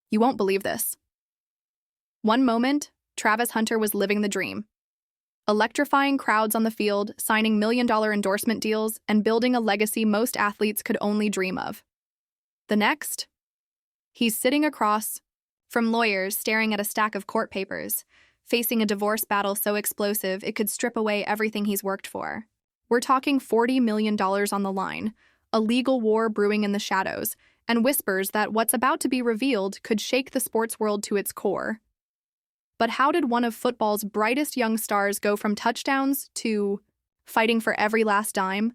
You won't believe this. One moment, Travis Hunter was living the dream. Electrifying crowds on the field, signing million-dollar endorsement deals, and building a legacy most athletes could only dream of. The next, he's sitting across from lawyers staring at a stack of court papers, facing a divorce battle so explosive it could strip away everything he's worked for. We're talking $40 million on the line, a legal war brewing in the shadows, and whispers that what's about to be revealed could shake the sports world to its core. But how did one of football's brightest young stars go from touchdowns to fighting for every last dime?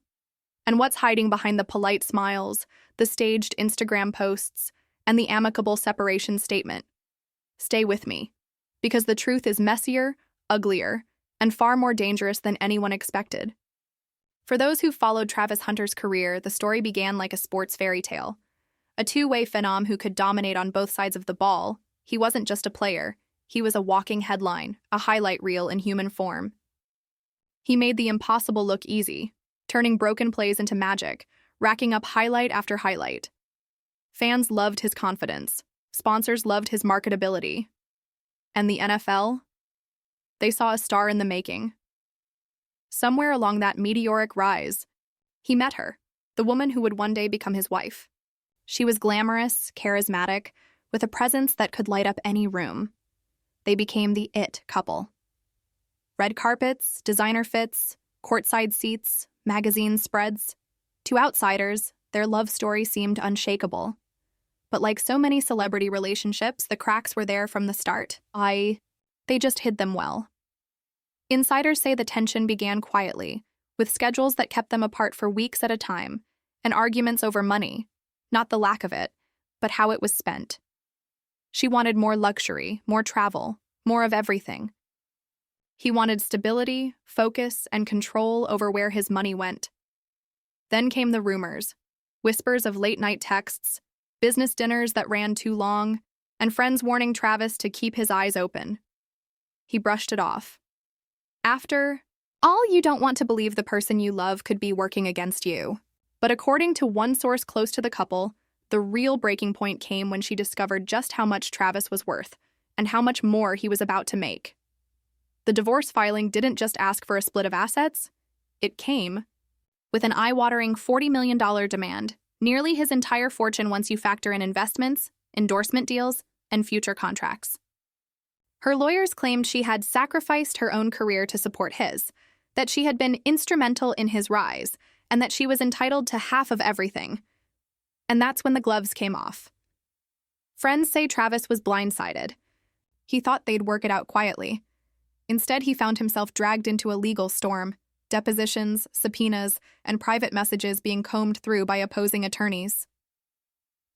And what's hiding behind the polite smiles, the staged Instagram posts, and the amicable separation statement? Stay with me, because the truth is messier, uglier, and far more dangerous than anyone expected. For those who followed Travis Hunter's career, the story began like a sports fairy tale. A two-way phenom who could dominate on both sides of the ball. He wasn't just a player. He was a walking headline, a highlight reel in human form. He made the impossible look easy, turning broken plays into magic, racking up highlight after highlight. Fans loved his confidence. Sponsors loved his marketability. And the NFL? They saw a star in the making. Somewhere along that meteoric rise, he met her, the woman who would one day become his wife. She was glamorous, charismatic, with a presence that could light up any room. They became the it couple. Red carpets, designer fits, courtside seats, magazine spreads. To outsiders, their love story seemed unshakable. But like so many celebrity relationships, the cracks were there from the start. They just hid them well. Insiders say the tension began quietly, with schedules that kept them apart for weeks at a time, and arguments over money, not the lack of it, but how it was spent. She wanted more luxury, more travel, more of everything. He wanted stability, focus, and control over where his money went. Then came the rumors, whispers of late-night texts, business dinners that ran too long, and friends warning Travis to keep his eyes open. He brushed it off. After all, you don't want to believe the person you love could be working against you. But according to one source close to the couple, the real breaking point came when she discovered just how much Travis was worth and how much more he was about to make. The divorce filing didn't just ask for a split of assets. It came with an eye-watering $40 million demand, nearly his entire fortune once you factor in investments, endorsement deals, and future contracts. Her lawyers claimed she had sacrificed her own career to support his, that she had been instrumental in his rise, and that she was entitled to half of everything. And that's when the gloves came off. Friends say Travis was blindsided. He thought they'd work it out quietly. Instead, he found himself dragged into a legal storm, depositions, subpoenas, and private messages being combed through by opposing attorneys.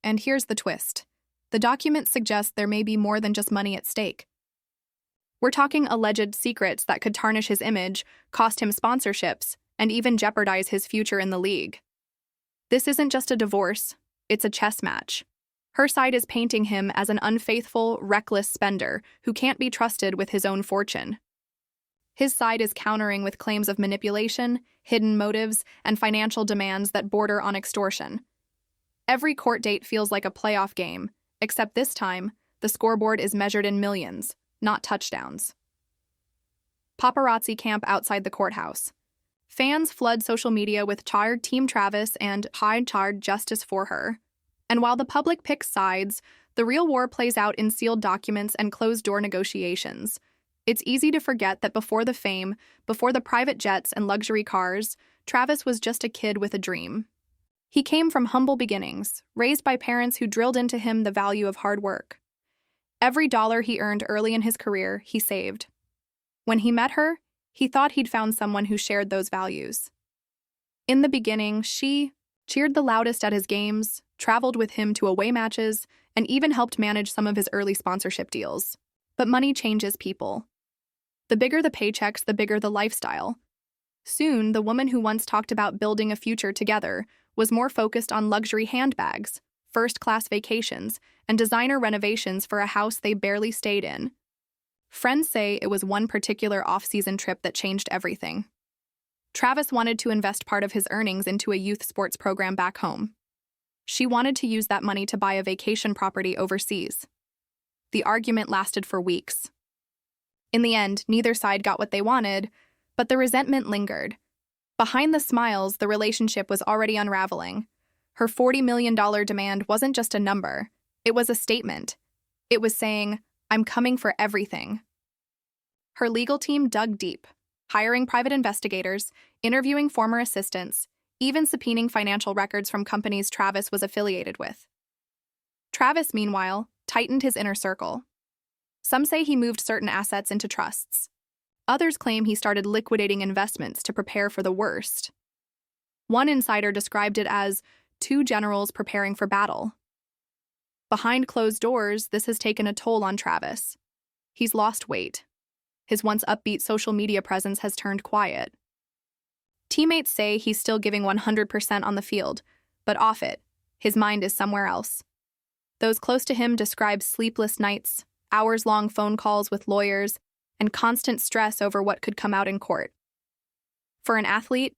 And here's the twist. The documents suggest there may be more than just money at stake. We're talking alleged secrets that could tarnish his image, cost him sponsorships, and even jeopardize his future in the league. This isn't just a divorce, it's a chess match. Her side is painting him as an unfaithful, reckless spender who can't be trusted with his own fortune. His side is countering with claims of manipulation, hidden motives, and financial demands that border on extortion. Every court date feels like a playoff game, except this time, the scoreboard is measured in millions, not touchdowns. Paparazzi camp outside the courthouse. Fans flood social media with charred Team Travis and high-charred justice for her. And while the public picks sides, the real war plays out in sealed documents and closed-door negotiations. It's easy to forget that before the fame, before the private jets and luxury cars, Travis was just a kid with a dream. He came from humble beginnings, raised by parents who drilled into him the value of hard work. Every dollar he earned early in his career, he saved. When he met her, he thought he'd found someone who shared those values. In the beginning, she cheered the loudest at his games, traveled with him to away matches, and even helped manage some of his early sponsorship deals. But money changes people. The bigger the paychecks, the bigger the lifestyle. Soon, the woman who once talked about building a future together was more focused on luxury handbags, first-class vacations, and designer renovations for a house they barely stayed in. Friends say it was one particular off-season trip that changed everything. Travis wanted to invest part of his earnings into a youth sports program back home. She wanted to use that money to buy a vacation property overseas. The argument lasted for weeks. In the end, neither side got what they wanted, but the resentment lingered. Behind the smiles, the relationship was already unraveling. Her $40 million demand wasn't just a number, it was a statement. It was saying, "I'm coming for everything." Her legal team dug deep, hiring private investigators, interviewing former assistants, even subpoenaing financial records from companies Travis was affiliated with. Travis, meanwhile, tightened his inner circle. Some say he moved certain assets into trusts. Others claim he started liquidating investments to prepare for the worst. One insider described it as two generals preparing for battle. Behind closed doors, this has taken a toll on Travis. He's lost weight. His once upbeat social media presence has turned quiet. Teammates say he's still giving 100% on the field, but off it, his mind is somewhere else. Those close to him describe sleepless nights, hours-long phone calls with lawyers, and constant stress over what could come out in court. For an athlete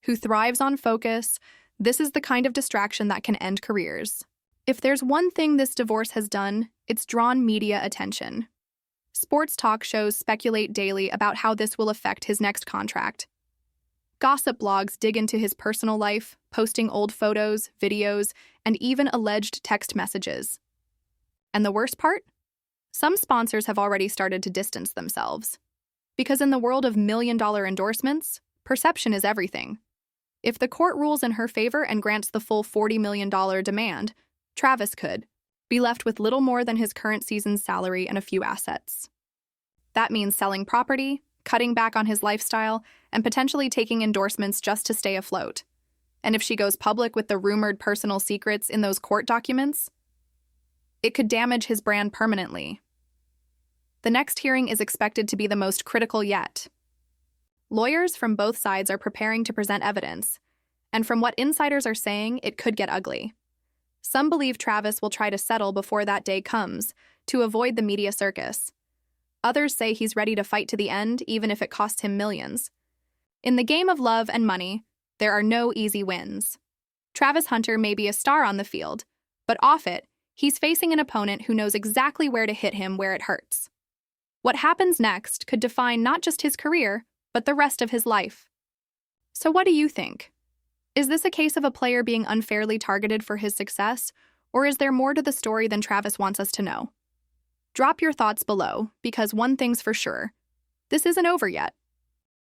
who thrives on focus, this is the kind of distraction that can end careers. If there's one thing this divorce has done, it's drawn media attention. Sports talk shows speculate daily about how this will affect his next contract. Gossip blogs dig into his personal life, posting old photos, videos, and even alleged text messages. And the worst part? Some sponsors have already started to distance themselves. Because in the world of million-dollar endorsements, perception is everything. If the court rules in her favor and grants the full $40 million demand, Travis could be left with little more than his current season's salary and a few assets. That means selling property, cutting back on his lifestyle, and potentially taking endorsements just to stay afloat. And if she goes public with the rumored personal secrets in those court documents, it could damage his brand permanently. The next hearing is expected to be the most critical yet. Lawyers from both sides are preparing to present evidence, and from what insiders are saying, it could get ugly. Some believe Travis will try to settle before that day comes, to avoid the media circus. Others say he's ready to fight to the end, even if it costs him millions. In the game of love and money, there are no easy wins. Travis Hunter may be a star on the field, but off it, he's facing an opponent who knows exactly where to hit him where it hurts. What happens next could define not just his career, but the rest of his life. So what do you think? Is this a case of a player being unfairly targeted for his success, or is there more to the story than Travis wants us to know? Drop your thoughts below, because one thing's for sure, this isn't over yet.